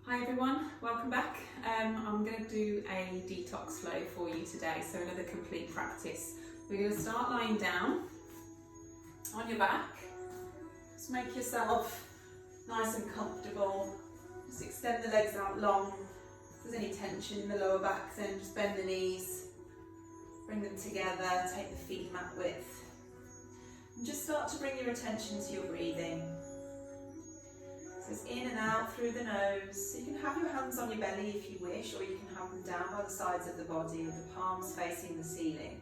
Hi everyone, welcome back. I'm going to do a detox flow for you today, so another complete practice. We're going to start lying down on your back. Just make yourself nice and comfortable. Just extend the legs out long. If there's any tension in the lower back, then just bend the knees, bring them together, take the feet mat width. And just start to bring your attention to your breathing. So it's in and out through the nose. So you can have your hands on your belly if you wish, or you can have them down by the sides of the body with the palms facing the ceiling.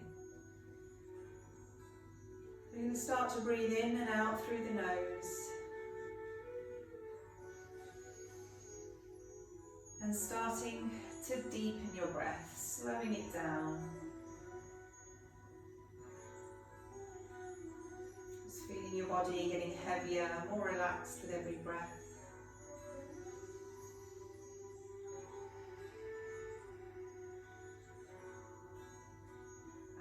We're going to start to breathe in and out through the nose. And starting to deepen your breath, slowing it down. Just feeling your body getting heavier, more relaxed with every breath.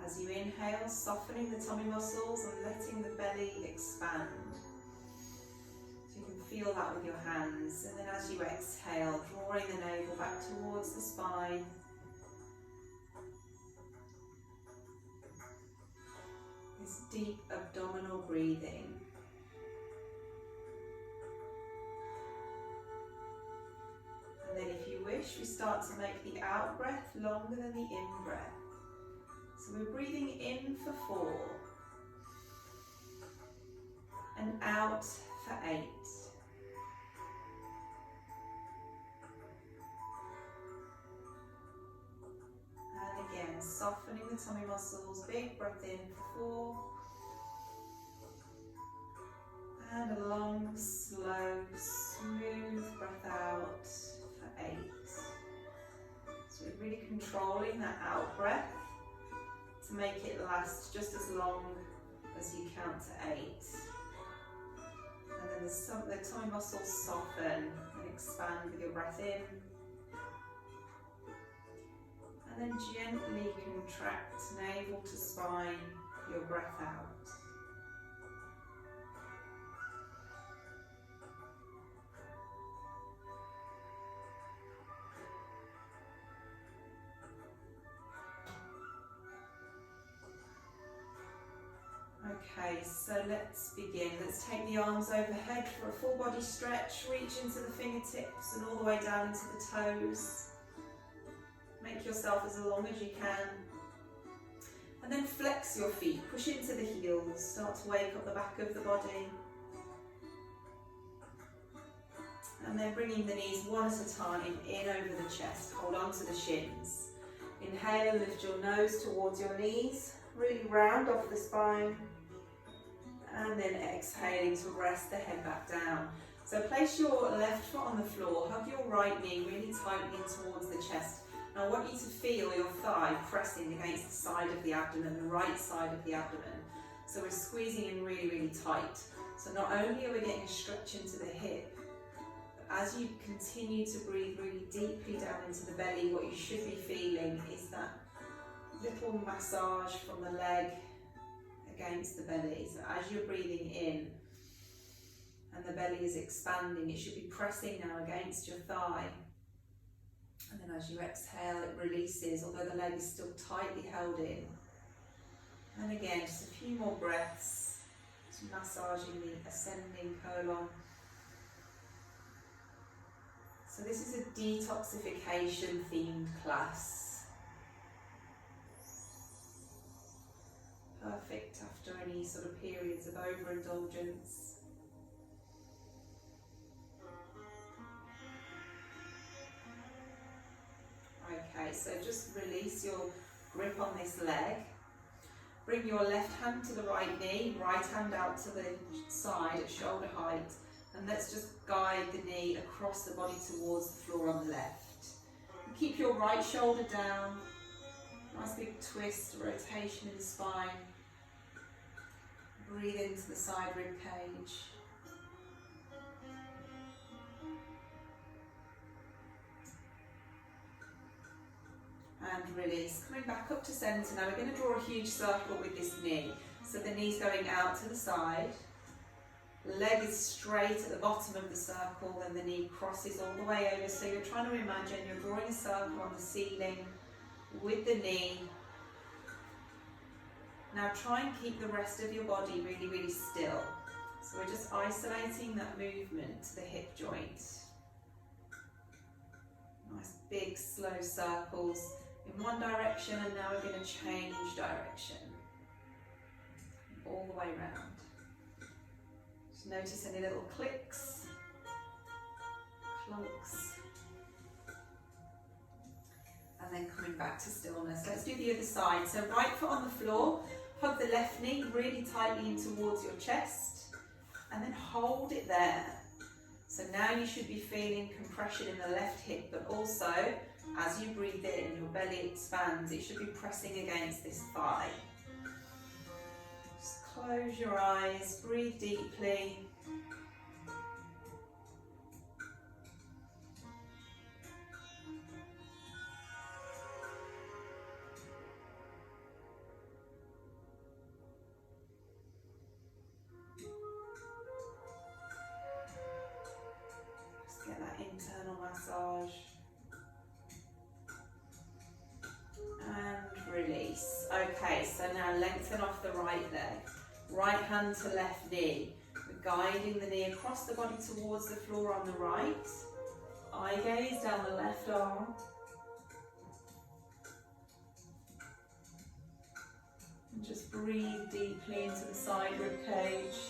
As you inhale, softening the tummy muscles and letting the belly expand. So you can feel that with your hands. And then as you exhale, drawing the navel back towards the spine. This deep abdominal breathing. And then if you wish, we start to make the out breath longer than the in breath. So we're breathing in for 4 and out for 8. And again, softening the tummy muscles, big breath in for 4. And a long, slow, smooth breath out for 8. So we're really controlling that out breath to make it last just as long as you count to 8. And then the tummy muscles soften and expand with your breath in. And then gently contract navel to spine, your breath out. Okay, so let's begin. Let's take the arms overhead for a full body stretch. Reach into the fingertips and all the way down into the toes. Make yourself as long as you can. And then flex your feet. Push into the heels. Start to wake up the back of the body. And then bringing the knees one at a time in over the chest. Hold on to the shins. Inhale and lift your nose towards your knees. Really round off the spine. And then exhaling to rest the head back down. So place your left foot on the floor, hug your right knee really tightly in towards the chest. Now I want you to feel your thigh pressing against the side of the abdomen, the right side of the abdomen. So we're squeezing in really, really tight. So not only are we getting a stretch into the hip, but as you continue to breathe really deeply down into the belly, what you should be feeling is that little massage from the leg against the belly. So as you're breathing in and the belly is expanding, it should be pressing now against your thigh. And then as you exhale, it releases, although the leg is still tightly held in. And again, just a few more breaths, just massaging the ascending colon. So this is a detoxification themed class. Perfect after any sort of periods of overindulgence. Okay, so just release your grip on this leg. Bring your left hand to the right knee, right hand out to the side at shoulder height, and let's just guide the knee across the body towards the floor on the left. And keep your right shoulder down. Nice big twist, rotation in the spine. Breathe into the side rib cage. And release. Coming back up to centre. Now we're going to draw a huge circle with this knee. So the knee's going out to the side. leg is straight at the bottom of the circle, then the knee crosses all the way over. So you're trying to imagine you're drawing a circle on the ceiling with the knee. Now try and keep the rest of your body really, really still. So we're just isolating that movement to the hip joint. Nice big slow circles in one direction, and now we're going to change direction all the way around. Just notice any little clicks, clunks, and then coming back to stillness. Let's do the other side. So right foot on the floor, hug the left knee really tightly in towards your chest, and then hold it there. So now you should be feeling compression in the left hip, but also as you breathe in, your belly expands. It should be pressing against this thigh. Just close your eyes, breathe deeply. Just get that internal massage. And release. Okay, so now lengthen off the right leg. Right hand to left knee. We're guiding the knee across the body towards the floor on the right. Eye gaze down the left arm. And just breathe deeply into the side rib cage.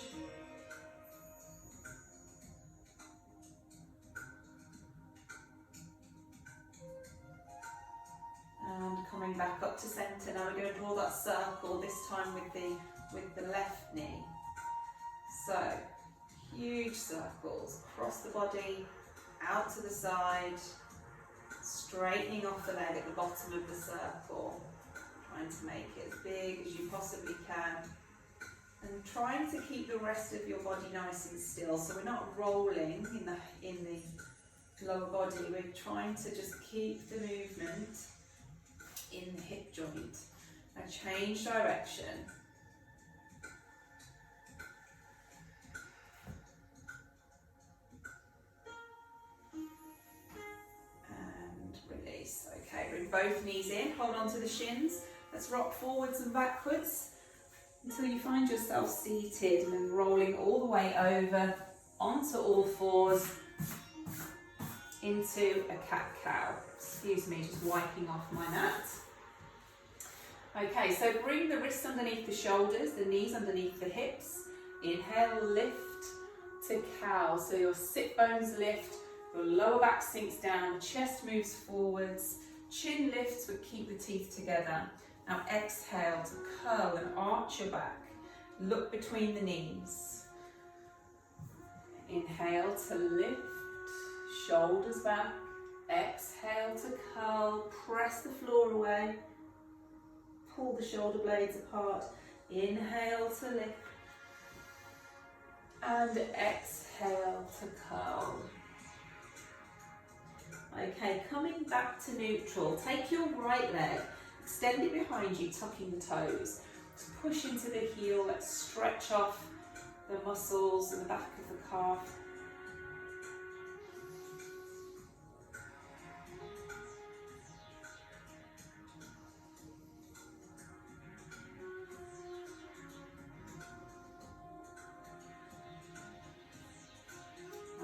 And coming back up to centre. Now we're going to draw that circle, this time with the left knee. So, huge circles across the body, out to the side, straightening off the leg at the bottom of the circle, trying to make it as big as you possibly can, and trying to keep the rest of your body nice and still. So we're not rolling in the lower body, we're trying to just keep the movement in the hip joint. Now change direction. And release. Okay, bring both knees in, hold on to the shins. Let's rock forwards and backwards until you find yourself seated, and then rolling all the way over onto all fours into a cat-cow. Excuse me, just wiping off my mat. Okay, so bring the wrists underneath the shoulders, the knees underneath the hips. Inhale, lift to cow. So your sit bones lift, your lower back sinks down, chest moves forwards, chin lifts but keep the teeth together. Now exhale to curl and arch your back. Look between the knees. Inhale to lift, shoulders back. Exhale to curl, press the floor away. Pull the shoulder blades apart. Inhale to lift. And exhale to curl. Okay, coming back to neutral. Take your right leg, extend it behind you, tucking the toes. Just push into the heel. Let's stretch off the muscles in the back of the calf.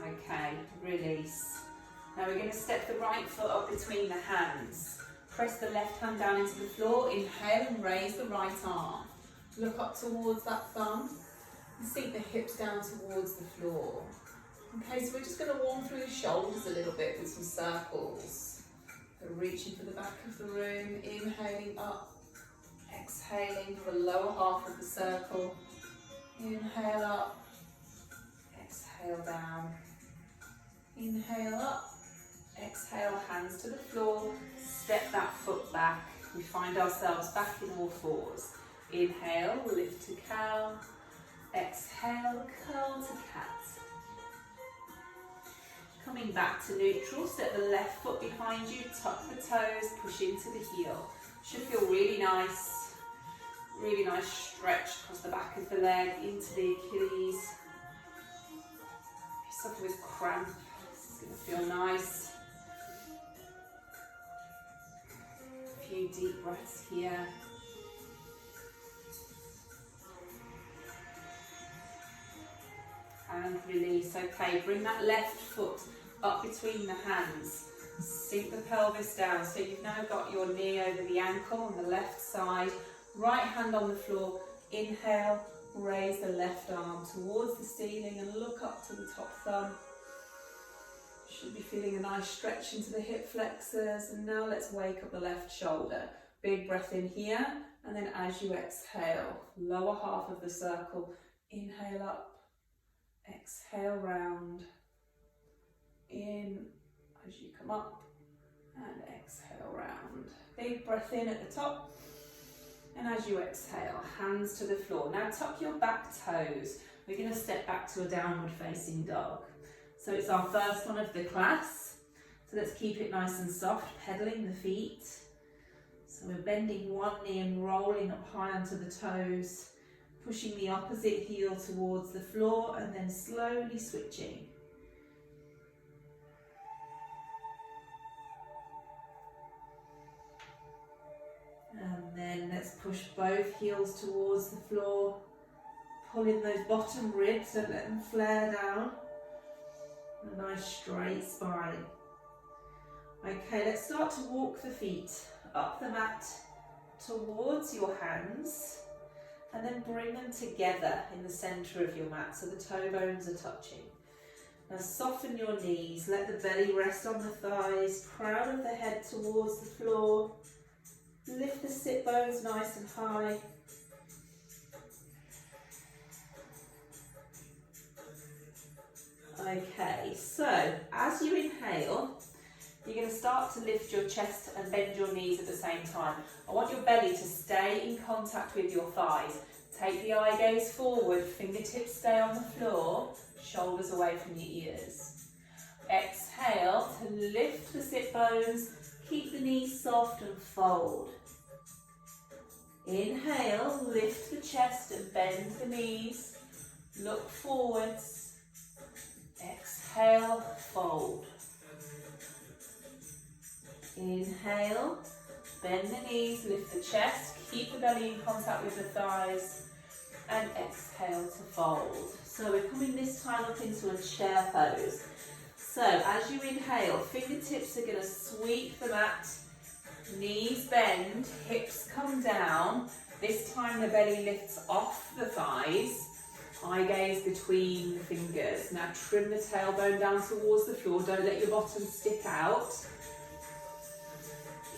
Okay, release. Now we're going to step the right foot up between the hands. Press the left hand down into the floor. Inhale and raise the right arm. Look up towards that thumb and sink the hips down towards the floor. Okay, so we're just going to warm through the shoulders a little bit with some circles. So reaching for the back of the room, inhaling up, exhaling for the lower half of the circle. Inhale up, exhale down. Inhale up, exhale, hands to the floor, step that foot back. We find ourselves back in all fours. Inhale, lift to cow. Exhale, curl to cat. Coming back to neutral, step the left foot behind you, tuck the toes, push into the heel. Should feel really nice stretch across the back of the leg, into the Achilles. suffer with cramp, it's going to feel nice. A few deep breaths here. And release. Okay, bring that left foot up between the hands. Sink the pelvis down. So you've now got your knee over the ankle on the left side. Right hand on the floor. Inhale, raise the left arm towards the ceiling and look up to the top thumb. Should be feeling a nice stretch into the hip flexors. And now let's wake up the left shoulder. Big breath in here. And then as you exhale, lower half of the circle. Inhale up. Exhale round, in as you come up, and exhale round. Big breath in at the top, and as you exhale, hands to the floor. Now tuck your back toes. We're going to step back to a downward facing dog. So it's our first one of the class. So let's keep it nice and soft, pedaling the feet. So we're bending one knee and rolling up high onto the toes. Pushing the opposite heel towards the floor and then slowly switching. And then let's push both heels towards the floor. Pull in those bottom ribs, don't let them flare down. A nice straight spine. Okay, let's start to walk the feet up the mat towards your hands. And then bring them together in the centre of your mat so the toe bones are touching. Now soften your knees, let the belly rest on the thighs, crown of the head towards the floor. Lift the sit bones nice and high. Okay, so as you inhale, you're going to start to lift your chest and bend your knees at the same time. I want your belly to stay in contact with your thighs. Take the eye gaze forward, fingertips stay on the floor, shoulders away from your ears. Exhale to lift the sit bones, keep the knees soft and fold. Inhale, lift the chest and bend the knees, look forwards. Exhale, fold. Inhale, bend the knees, lift the chest, keep the belly in contact with the thighs, and exhale to fold. So we're coming this time up into a chair pose. So as you inhale, fingertips are going to sweep the mat, knees bend, hips come down. This time the belly lifts off the thighs, eye gaze between the fingers. Now trim the tailbone down towards the floor, don't let your bottom stick out.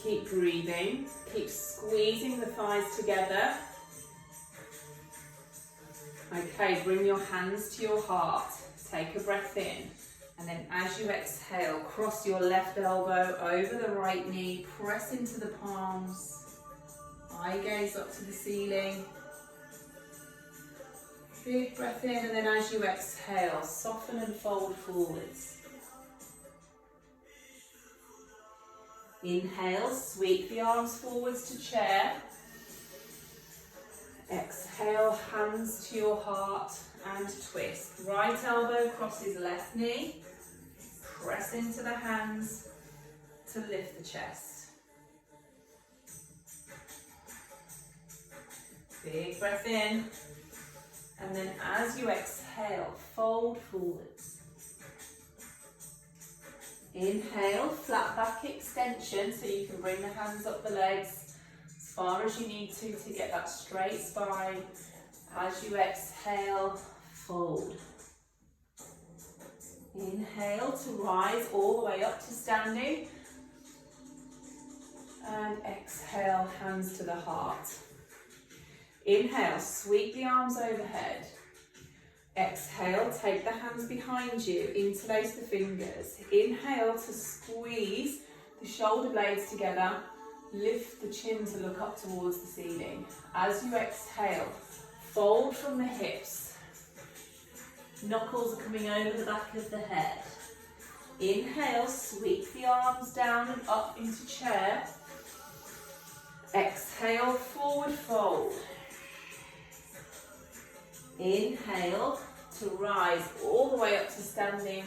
Keep breathing, keep squeezing the thighs together. Okay, bring your hands to your heart, take a breath in, and then as you exhale, cross your left elbow over the right knee, press into the palms, eye gaze up to the ceiling. Big breath in, and then as you exhale, soften and fold forwards. Inhale, sweep the arms forwards to chair. Exhale, hands to your heart and twist. Right elbow crosses left knee. Press into the hands to lift the chest. Big breath in. And then as you exhale, fold forwards. Inhale, flat back extension, so you can bring the hands up the legs as far as you need to get that straight spine. As you exhale, fold. Inhale to rise all the way up to standing. And exhale, hands to the heart. Inhale, sweep the arms overhead. Exhale, take the hands behind you, interlace the fingers. Inhale to squeeze the shoulder blades together. Lift the chin to look up towards the ceiling. As you exhale, fold from the hips. Knuckles are coming over the back of the head. Inhale, sweep the arms down and up into chair. Exhale, forward fold. Inhale to to rise all the way up to standing.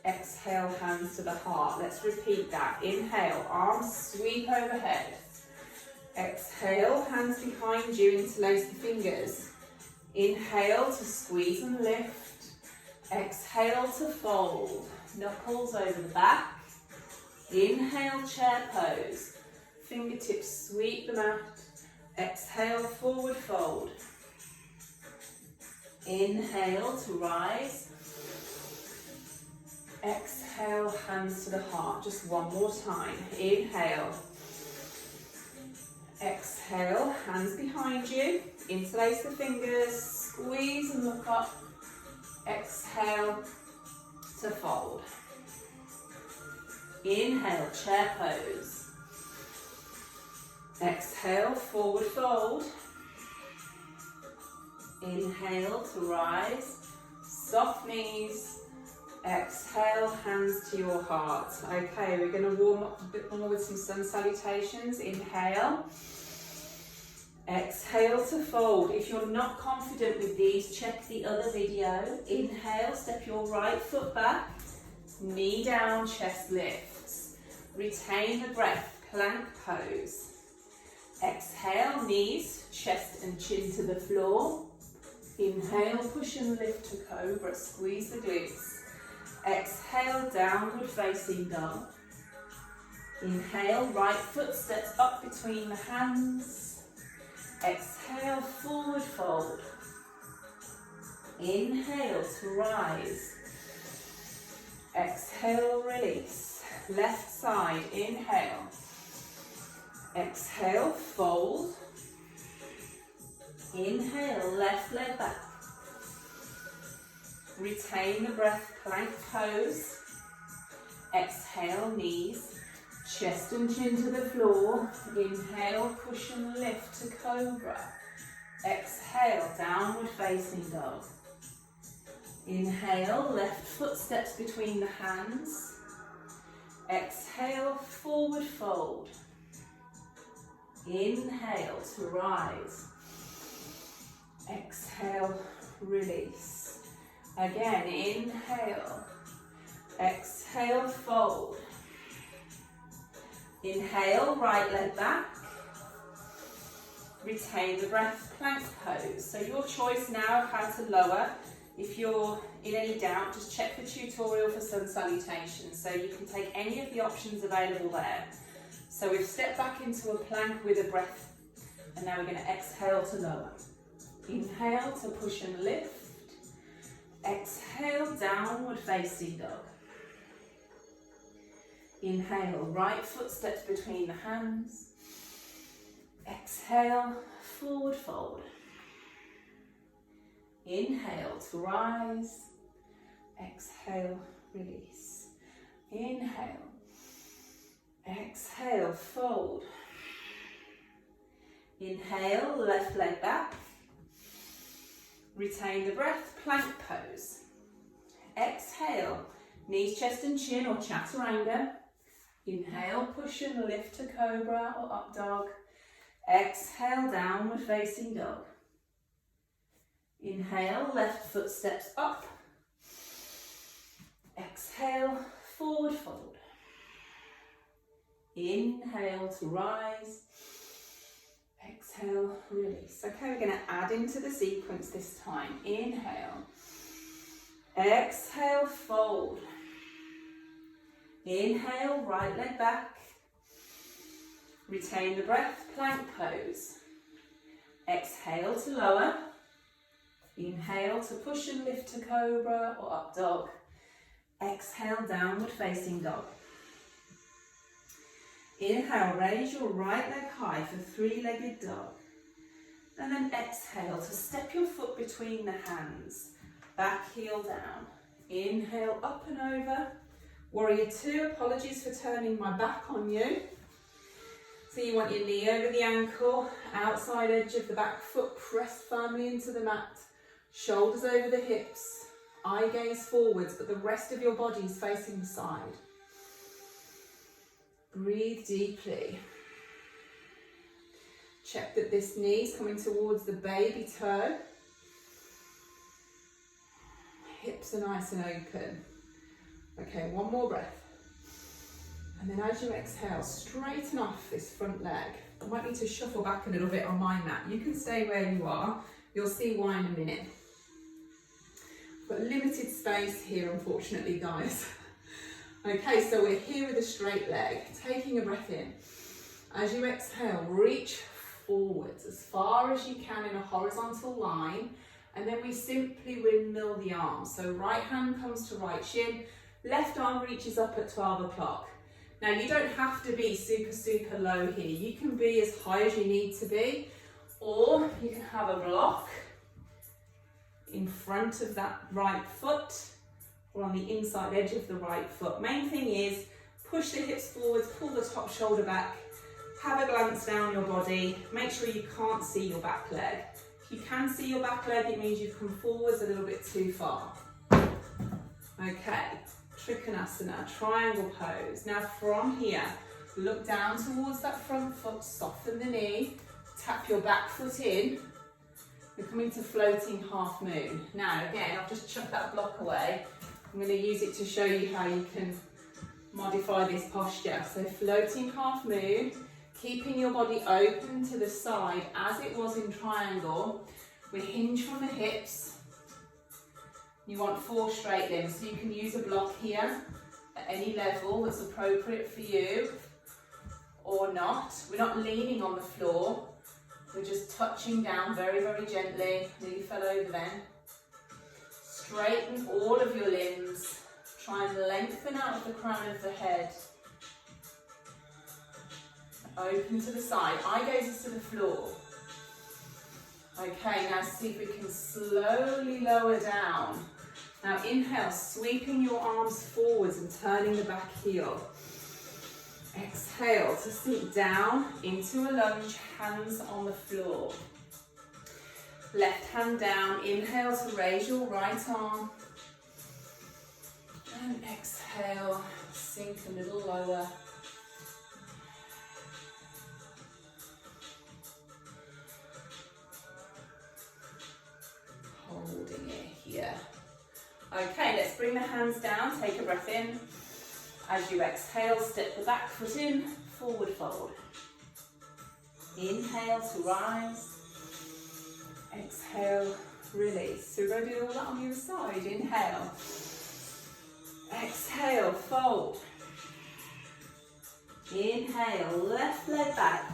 Exhale, hands to the heart. Let's repeat that. Inhale, arms sweep overhead. Exhale, hands behind you, interlace the fingers. Inhale to squeeze and lift. Exhale to fold. Knuckles over the back. Inhale, chair pose. Fingertips sweep the mat. Exhale, forward fold. Inhale to rise. Exhale, hands to the heart. Just one more time. Inhale. Exhale, hands behind you. Interlace the fingers. Squeeze and look up. Exhale to fold. Inhale, chair pose. Exhale, forward fold. Inhale to rise. Soft knees. Exhale, hands to your heart. Okay, we're going to warm up a bit more with some sun salutations. Inhale. Exhale to fold. If you're not confident with these, check the other video. Inhale, step your right foot back. Knee down, chest lifts. Retain the breath, plank pose. Exhale, knees, chest and chin to the floor. Inhale, push and lift to cobra, squeeze the glutes. Exhale, downward facing dog. Inhale, right foot steps up between the hands. Exhale, forward fold. Inhale to rise. Exhale, release. Left side, inhale. Exhale, fold. Inhale, left leg back. Retain the breath, plank pose. Exhale, knees, chest and chin to the floor. Inhale, push and lift to cobra. Exhale, downward facing dog. Inhale, left foot steps between the hands. Exhale, forward fold. Inhale to rise. Exhale, release. Again, inhale. Exhale, fold. Inhale, right leg back. Retain the breath, plank pose. So your choice now of how to lower. If you're in any doubt, just check the tutorial for sun salutations. So you can take any of the options available there. So we've stepped back into a plank with a breath. And now we're going to exhale to lower. Inhale to push and lift. Exhale, downward facing dog. Inhale, right foot steps between the hands. Exhale, forward fold. Inhale to rise. Exhale, release. Inhale. Exhale, fold. Inhale, left leg back. Retain the breath, plank pose. Exhale, knees, chest and chin or chaturanga. Inhale, push and lift to cobra or up dog. Exhale, downward facing dog. Inhale, left foot steps up. Exhale, forward fold. Inhale to rise. Exhale, release. Okay, we're going to add into the sequence this time. Inhale. Exhale, fold. Inhale, right leg back. Retain the breath, plank pose. Exhale to lower. Inhale to push and lift to cobra or up dog. Exhale, downward facing dog. Inhale, raise your right leg high for three-legged dog. And then exhale to step your foot between the hands. Back heel down. Inhale, up and over. Warrior two, apologies for turning my back on you. So you want your knee over the ankle, outside edge of the back foot pressed firmly into the mat. Shoulders over the hips, eye gaze forwards, but the rest of your body is facing the side. Breathe deeply. Check that this knee is coming towards the baby toe. hips are nice and open. Okay, one more breath. And then as you exhale, straighten off this front leg. I might need to shuffle back a little bit on my mat. You can stay where you are. You'll see why in a minute. But limited space here, unfortunately, guys. Okay, so we're here with a straight leg, taking a breath in. As you exhale, reach forwards as far as you can in a horizontal line, and then we simply windmill the arms. So right hand comes to right shin, left arm reaches up at 12 o'clock. Now you don't have to be super low here. You can be as high as you need to be, or you can have a block in front of that right foot, or on the inside edge of the right foot. Main thing is push the hips forwards, pull the top shoulder back, have a glance down your body, make sure you can't see your back leg. If you can see your back leg, it means you've come forwards a little bit too far. Okay, Trikonasana, triangle pose. Now from here, look down towards that front foot, soften the knee, tap your back foot in. We're coming to floating half moon. Now again, I've just chucked that block away. I'm going to use it to show you how you can modify this posture. So floating half moon, keeping your body open to the side as it was in triangle. We hinge from the hips. You want 4 straight limbs, so you can use a block here at any level that's appropriate for you or not. We're not leaning on the floor. We're just touching down very gently. Nearly fell over then. Straighten all of your limbs. Try and lengthen out of the crown of the head. Open to the side. Eye gazes to the floor. Okay, now see if we can slowly lower down. Now inhale, sweeping your arms forwards and turning the back heel. Exhale to sink down into a lunge, hands on the floor. Left hand down, inhale to raise your right arm. And exhale, sink a little lower. Holding it here. Okay, let's bring the hands down, take a breath in. As you exhale, step the back foot in, forward fold. Inhale to rise. Exhale, release. So we're going to do all that on the other side. Inhale. Exhale, fold. Inhale, left leg back.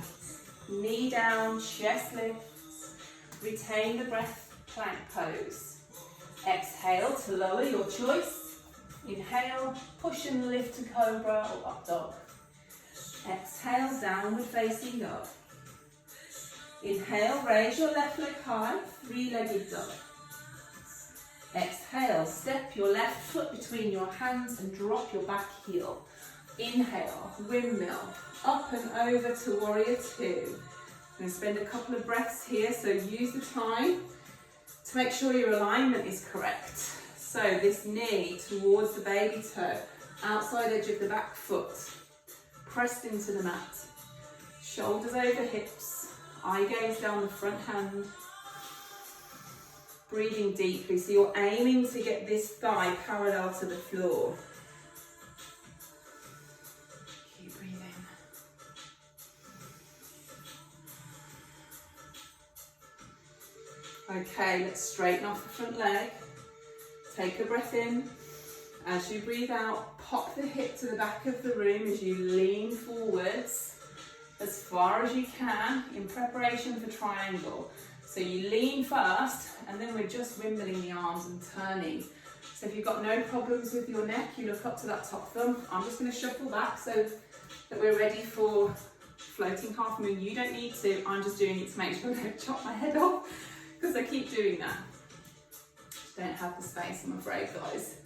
Knee down, chest lifts. Retain the breath, plank pose. Exhale to lower, your choice. Inhale, push and lift to cobra or up dog. Exhale, downward facing dog. Inhale, raise your left leg high, 3-legged dog. Exhale, step your left foot between your hands and drop your back heel. Inhale, windmill, up and over to warrior 2. I'm going to spend a couple of breaths here, so use the time to make sure your alignment is correct. So this knee towards the baby toe, outside edge of the back foot, pressed into the mat. Shoulders over hips, eye gaze down the front hand. Breathing deeply, so you're aiming to get this thigh parallel to the floor. Keep breathing. Okay, let's straighten off the front leg. Take a breath in. As you breathe out, pop the hip to the back of the room as you lean forwards as far as you can in preparation for triangle. So you lean first, and then we're just windmilling the arms and turning. So if you've got no problems with your neck, you look up to that top thumb. I'm just going to shuffle back so that we're ready for floating half moon. You don't need to, I'm just doing it to make sure I don't chop my head off, because I keep doing that. Don't have the space, I'm afraid, guys.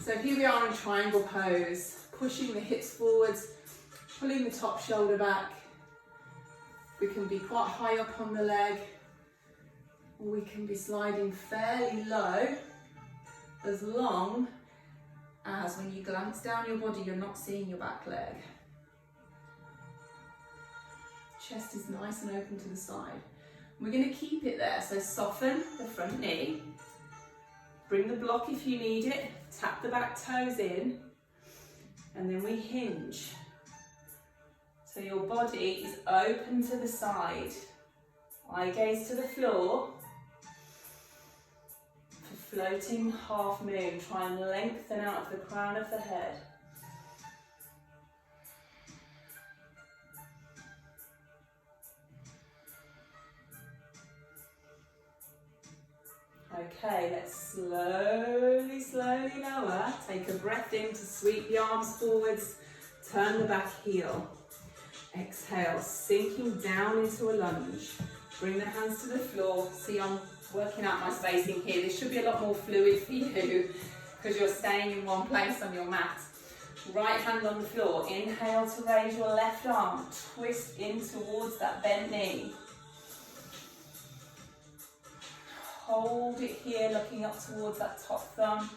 So here we are in triangle pose, pushing the hips forwards, pulling the top shoulder back. We can be quite high up on the leg, or we can be sliding fairly low, as long as when you glance down your body, you're not seeing your back leg. Chest is nice and open to the side. We're going to keep it there, so soften the front knee. Bring the block if you need it, tap the back toes in, and then we hinge. So your body is open to the side. Eye gaze to the floor. For floating half moon, try and lengthen out of the crown of the head. Okay, let's slowly, slowly lower. Take a breath in to sweep the arms forwards, turn the back heel. Exhale, sinking down into a lunge. Bring the hands to the floor. See, I'm working out my spacing here. This should be a lot more fluid for you because you're staying in one place on your mat. Right hand on the floor. Inhale to raise your left arm. Twist in towards that bent knee. Hold it here, looking up towards that top thumb.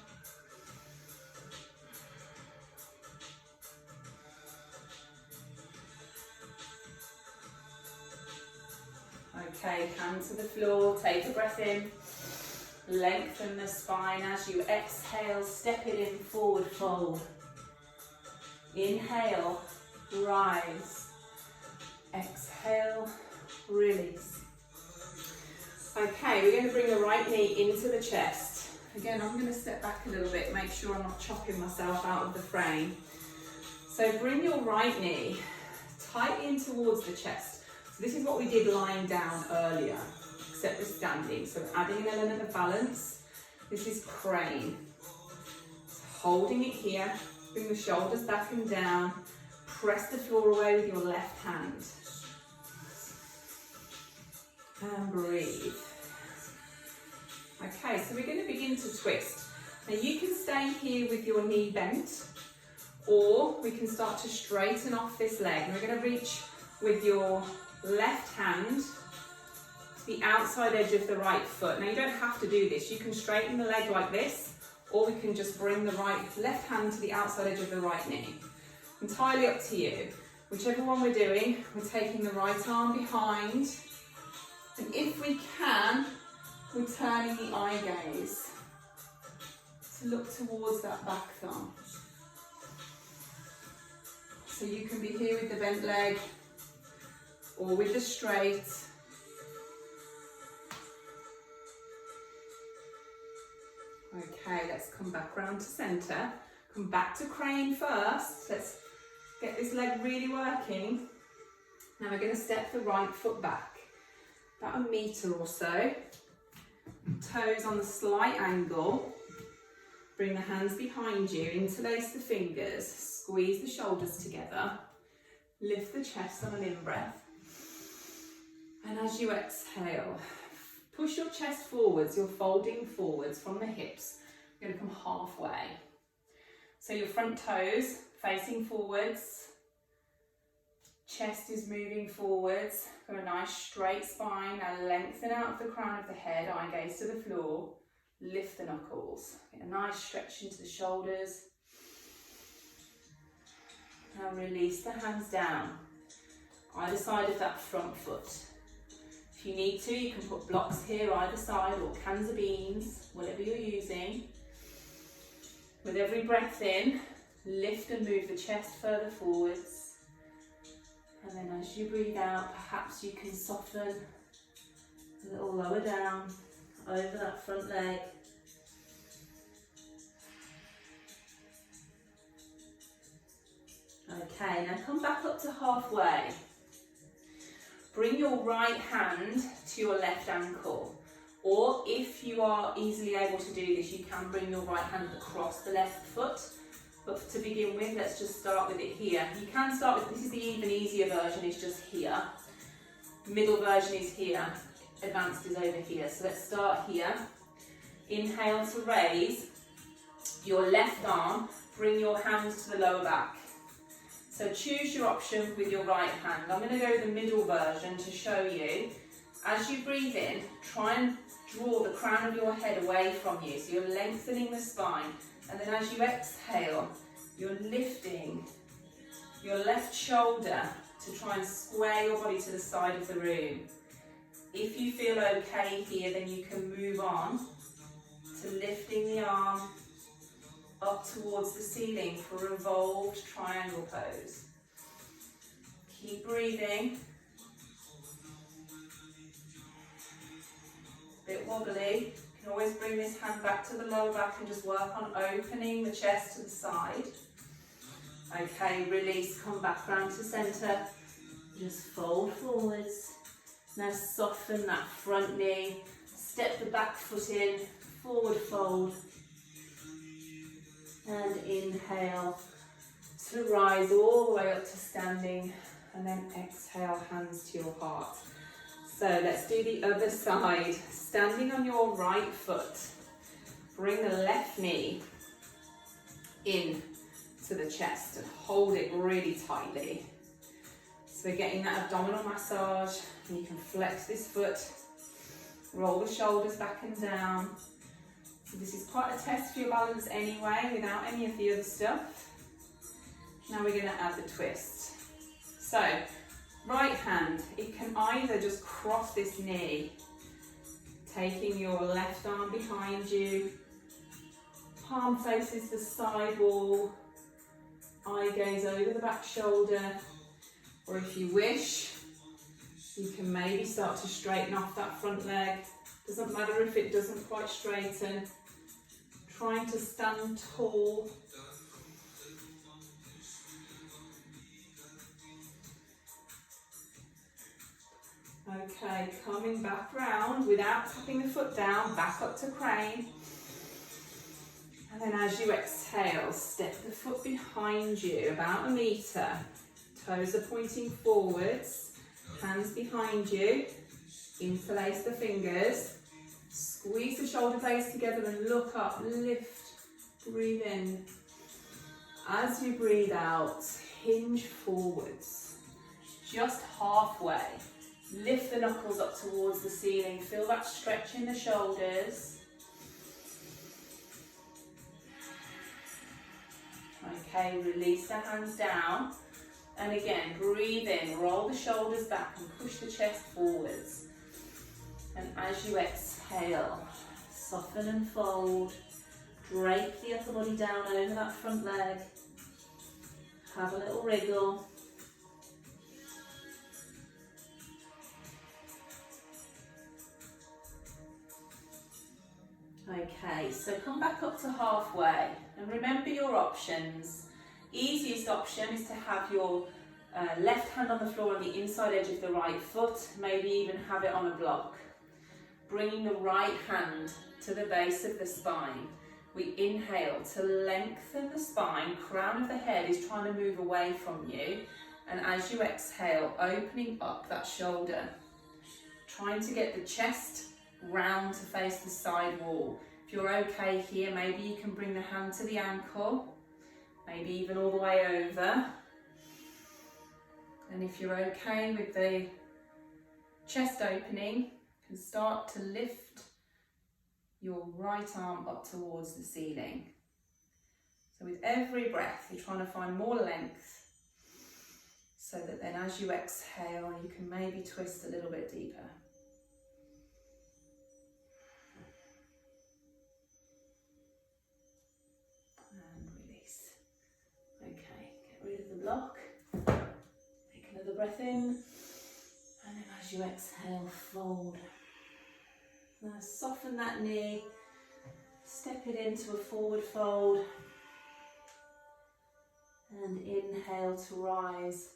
Okay, hand to the floor, take a breath in. Lengthen the spine as you exhale, step it in, forward fold. Inhale, rise. Exhale, release. Okay, we're going to bring the right knee into the chest. Again, I'm going to step back a little bit, make sure I'm not chopping myself out of the frame. So bring your right knee tight in towards the chest. So this is what we did lying down earlier, except we're standing. So adding an element of balance. This is crane. So holding it here, bring the shoulders back and down. Press the floor away with your left hand. And breathe. Okay, so we're going to begin to twist. Now you can stay here with your knee bent, or we can start to straighten off this leg. And we're going to reach with your left hand to the outside edge of the right foot. Now you don't have to do this. You can straighten the leg like this, or we can just bring the left hand to the outside edge of the right knee. Entirely up to you. Whichever one we're doing, we're taking the right arm behind. And if we can, we're turning the eye gaze to look towards that back thumb. So you can be here with the bent leg or with the straight. Okay, let's come back round to centre. Come back to crane first. Let's get this leg really working. Now we're going to step the right foot back. About a metre or so. Toes on the slight angle. Bring the hands behind you, interlace the fingers, squeeze the shoulders together. Lift the chest on an in-breath. And as you exhale, push your chest forwards. You're folding forwards from the hips. You're going to come halfway. So your front toes facing forwards. Chest is moving forwards. Got a nice straight spine. Now lengthen out of the crown of the head. Eye gaze to the floor. Lift the knuckles. Get a nice stretch into the shoulders. Now release the hands down. Either side of that front foot. If you need to, you can put blocks here either side or cans of beans, whatever you're using. With every breath in, lift and move the chest further forwards. And then as you breathe out, perhaps you can soften a little lower down over that front leg. Okay, now come back up to halfway. Bring your right hand to your left ankle. Or if you are easily able to do this, you can bring your right hand across the left foot. But to begin with, let's just start with it here. You can start with, this is the even easier version, is just here. Middle version is here. Advanced is over here. So let's start here. Inhale to raise. Your left arm, bring your hands to the lower back. So choose your option with your right hand. I'm going to go the middle version to show you. As you breathe in, try and draw the crown of your head away from you. So you're lengthening the spine. And then as you exhale, you're lifting your left shoulder to try and square your body to the side of the room. If you feel okay here, then you can move on to lifting the arm up towards the ceiling for revolved triangle pose. Keep breathing. Bit wobbly. You can always bring this hand back to the lower back and just work on opening the chest to the side. Okay, release, come back round to centre. Just fold forwards. Now soften that front knee. Step the back foot in, forward fold. And inhale to rise all the way up to standing. And then exhale, hands to your heart. So let's do the other side. Standing on your right foot. Bring the left knee in to the chest and hold it really tightly. So we're getting that abdominal massage, and you can flex this foot, roll the shoulders back and down. So this is quite a test for your balance anyway, without any of the other stuff. Now we're going to add the twist. So right hand, it can either just cross this knee, taking your left arm behind you, palm faces the side wall, eye gaze over the back shoulder, or if you wish, you can maybe start to straighten off that front leg. Doesn't matter if it doesn't quite straighten. Trying to stand tall. Okay, coming back round without tapping the foot down, back up to crane. And then as you exhale, step the foot behind you, about 1 metre. Toes are pointing forwards, hands behind you. Interlace the fingers. Squeeze the shoulder blades together and look up, lift, breathe in. As you breathe out, hinge forwards, just halfway. Lift the knuckles up towards the ceiling. Feel that stretch in the shoulders. Okay, release the hands down. And again, breathe in, roll the shoulders back and push the chest forwards. And as you exhale, soften and fold. Drape the upper body down over that front leg. Have a little wriggle. Okay, so come back up to halfway and remember your options. Easiest option is to have your left hand on the floor on the inside edge of the right foot, maybe even have it on a block. Bringing the right hand to the base of the spine. We inhale to lengthen the spine, crown of the head is trying to move away from you, and as you exhale, opening up that shoulder. Trying to get the chest round to face the side wall. If you're okay here, maybe you can bring the hand to the ankle, maybe even all the way over. And if you're okay with the chest opening, you can start to lift your right arm up towards the ceiling. So with every breath, you're trying to find more length, so that then as you exhale, you can maybe twist a little bit deeper. Block. Take another breath in, and then as you exhale, fold. Now soften that knee, step it into a forward fold, and inhale to rise.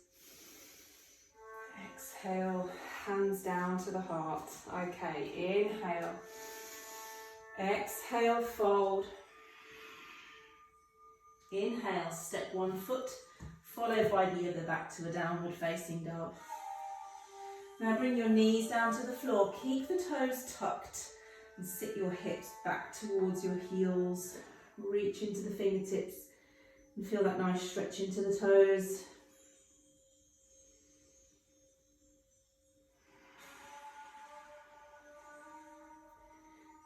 Exhale, hands down to the heart. Okay, inhale, exhale, fold. Inhale, step one foot, followed by the other back to a downward facing dog. Now bring your knees down to the floor, keep the toes tucked and sit your hips back towards your heels. Reach into the fingertips and feel that nice stretch into the toes.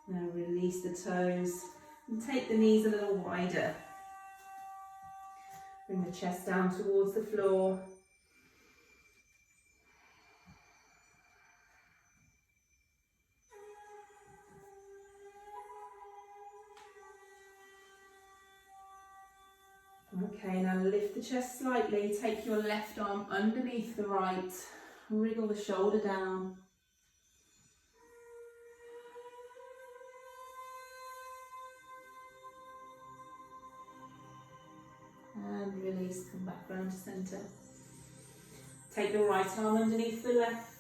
Now release the toes and take the knees a little wider. Bring the chest down towards the floor. Okay, now lift the chest slightly, take your left arm underneath the right, wriggle the shoulder down. And release, come back round to centre. Take the right arm underneath the left.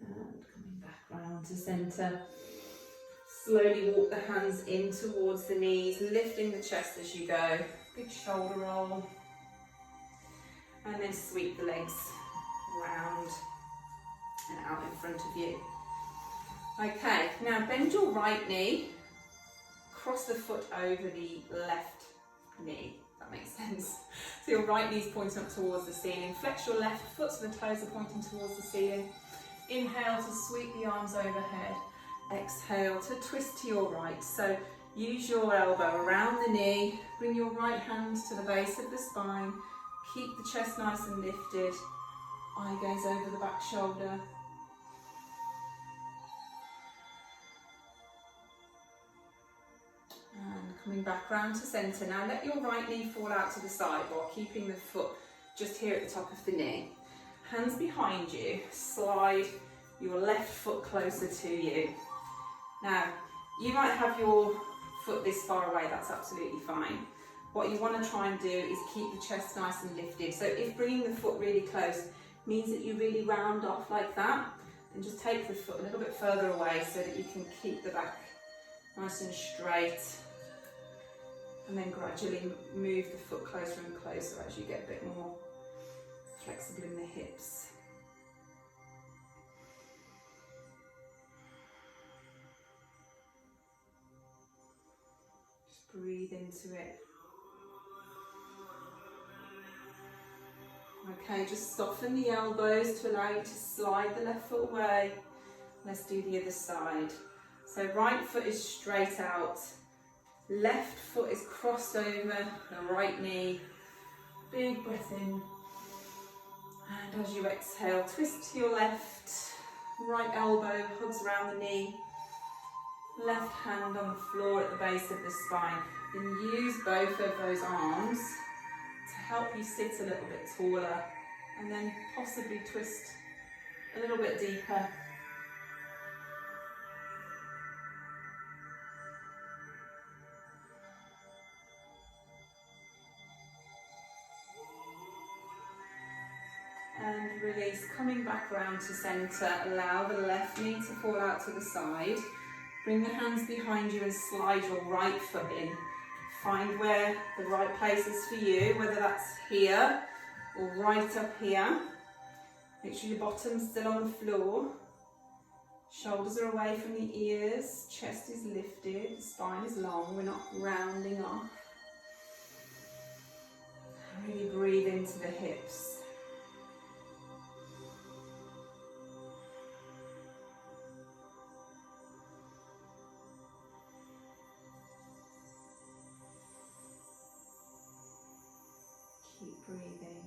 And coming back round to centre. Slowly walk the hands in towards the knees, lifting the chest as you go. Big shoulder roll. And then sweep the legs round and out in front of you. Okay, now bend your right knee, cross the foot over the left knee, if that makes sense. So your right knee's pointing up towards the ceiling. Flex your left foot so the toes are pointing towards the ceiling. Inhale to sweep the arms overhead. Exhale to twist to your right. So use your elbow around the knee, bring your right hand to the base of the spine, keep the chest nice and lifted, eye gaze over the back shoulder. And coming back round to centre. Now let your right knee fall out to the side while keeping the foot just here at the top of the knee. Hands behind you, slide your left foot closer to you. Now, you might have your foot this far away, that's absolutely fine. What you want to try and do is keep the chest nice and lifted. So if bringing the foot really close means that you really round off like that, then just take the foot a little bit further away so that you can keep the back nice and straight. And then gradually move the foot closer and closer as you get a bit more flexible in the hips. Just breathe into it. Okay, just soften the elbows to allow you to slide the left foot away. Let's do the other side. So right foot is straight out. Left foot is crossed over the right knee. Big breath in. And as you exhale, twist to your left. Right elbow hugs around the knee. Left hand on the floor at the base of the spine. Then use both of those arms to help you sit a little bit taller. And then possibly twist a little bit deeper. And release, coming back round to centre. Allow the left knee to fall out to the side. Bring the hands behind you and slide your right foot in. Find where the right place is for you, whether that's here or right up here. Make sure your bottom's still on the floor. Shoulders are away from the ears. Chest is lifted. The spine is long. We're not rounding off. Really breathe into the hips. Keep breathing.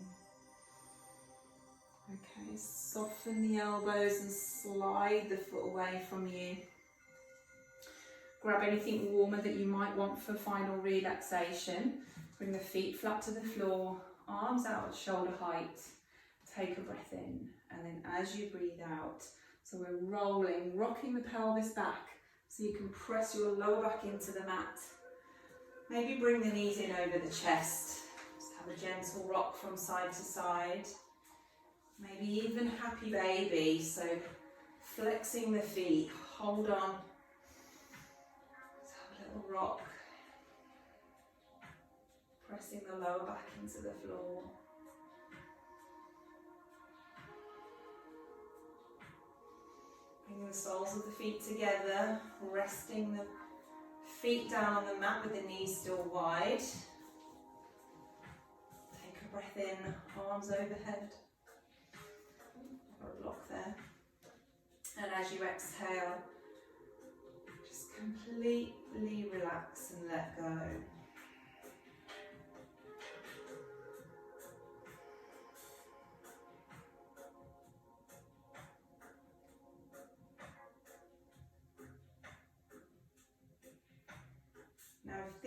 Okay, soften the elbows and slide the foot away from you. Grab anything warmer that you might want for final relaxation. Bring the feet flat to the floor, arms out at shoulder height. Take a breath in, and then as you breathe out, so we're rolling, rocking the pelvis back so you can press your lower back into the mat. Maybe bring the knees in over the chest. Just have a gentle rock from side to side. Maybe even happy baby, so flexing the feet, hold on. Just have a little rock. Pressing the lower back into the floor. Bringing the soles of the feet together, resting the feet down on the mat with the knees still wide. Take a breath in, arms overhead. Got a block there. And as you exhale, just completely relax and let go.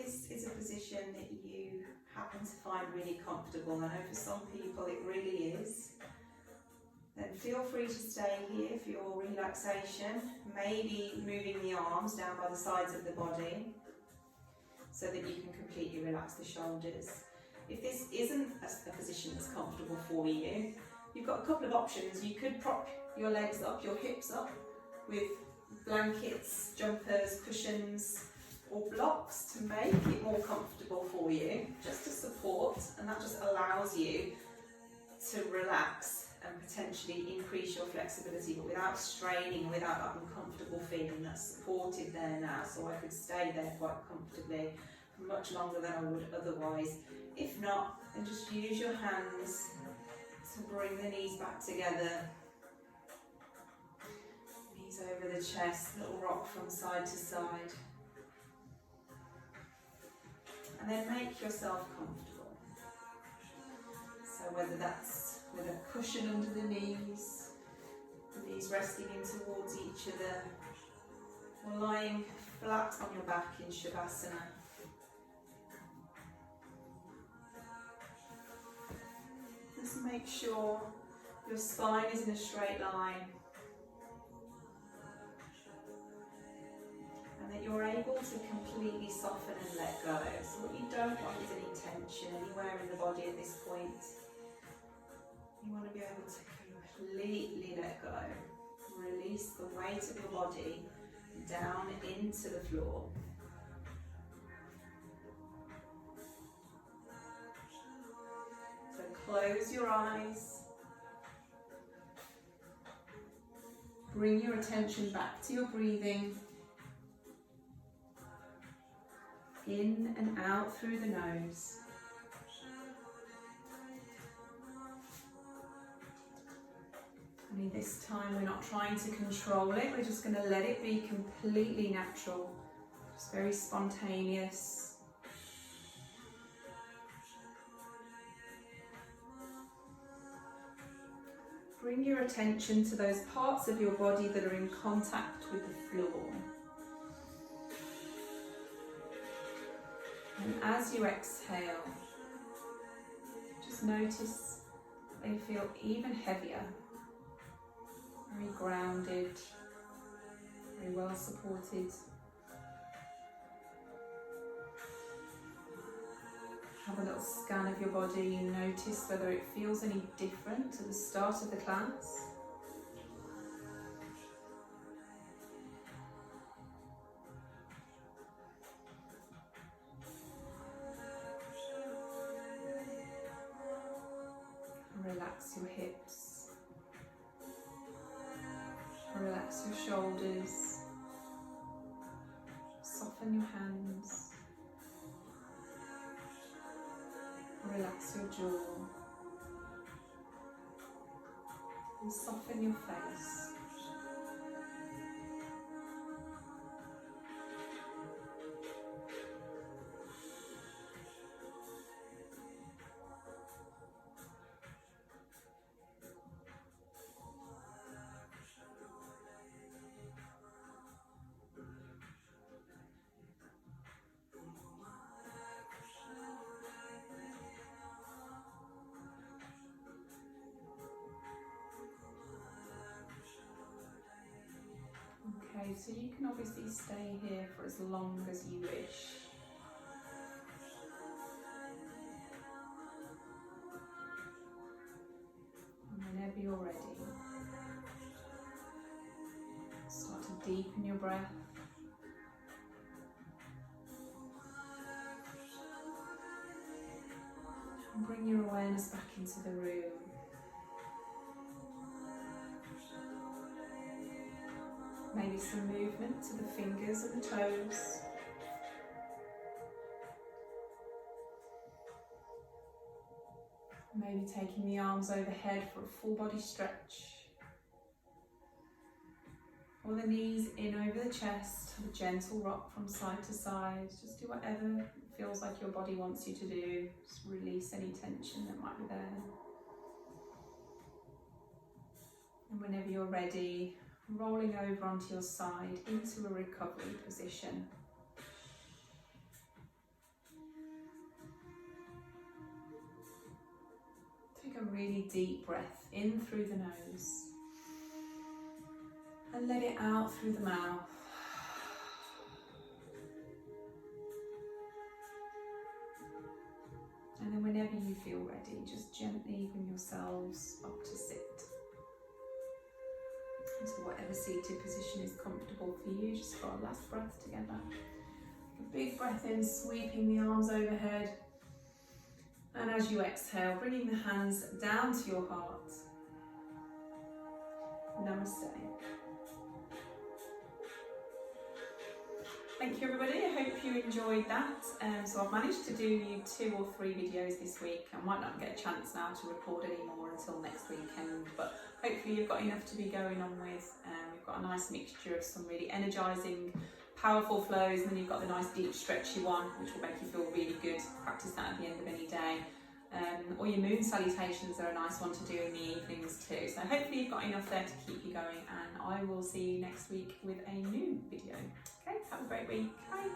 this is a position that you happen to find really comfortable, I know for some people it really is, then feel free to stay here for your relaxation, maybe moving the arms down by the sides of the body so that you can completely relax the shoulders. If this isn't a position that's comfortable for you, you've got a couple of options. You could prop your legs up, your hips up with blankets, jumpers, cushions or blocks to make it more comfortable for you, just to support, and that just allows you to relax and potentially increase your flexibility, but without straining, without that uncomfortable feeling. That's supported there now, so I could stay there quite comfortably for much longer than I would otherwise. If not, then just use your hands to bring the knees back together. Knees over the chest, little rock from side to side. And then make yourself comfortable. So whether that's with a cushion under the knees resting in towards each other, or lying flat on your back in Shavasana. Just make sure your spine is in a straight line and that you're able to completely soften and let go. So what you don't want is any tension anywhere in the body at this point. You want to be able to completely let go. Release the weight of your body down into the floor. So close your eyes. Bring your attention back to your breathing. In and out through the nose. Only this time we're not trying to control it, we're just going to let it be completely natural, just very spontaneous. Bring your attention to those parts of your body that are in contact with the floor. And as you exhale, just notice they feel even heavier. Very grounded, very well supported. Have a little scan of your body and notice whether it feels any different to the start of the class. Relax your hips. Relax your shoulders, soften your hands, relax your jaw, and soften your face. Okay, so you can obviously stay here for as long as you wish. And whenever you're ready, start to deepen your breath. And bring your awareness back into the room. Maybe some movement to the fingers and the toes. Maybe taking the arms overhead for a full body stretch. Or the knees in over the chest, a gentle rock from side to side. Just do whatever feels like your body wants you to do. Just release any tension that might be there. And whenever you're ready, rolling over onto your side into a recovery position. a really deep breath in through the nose and let it out through the mouth. And then whenever you feel ready, just gently bring yourselves up to sit. Into whatever seated position is comfortable for you, just for our last breath together. A big breath in, sweeping the arms overhead. And as you exhale, bringing the hands down to your heart. Namaste. Thank you everybody, I hope you enjoyed that. So I've managed to do 2 or 3 videos this week. I might not get a chance now to record any more until next weekend, but hopefully you've got enough to be going on with. We've got a nice mixture of some really energising, powerful flows, and then you've got the nice deep stretchy one, which will make you feel really good. Practice that at the end of any day. Or your moon salutations are a nice one to do in the evenings too. So hopefully you've got enough there to keep you going, and I will see you next week with a new video. Okay, have a great week. Bye.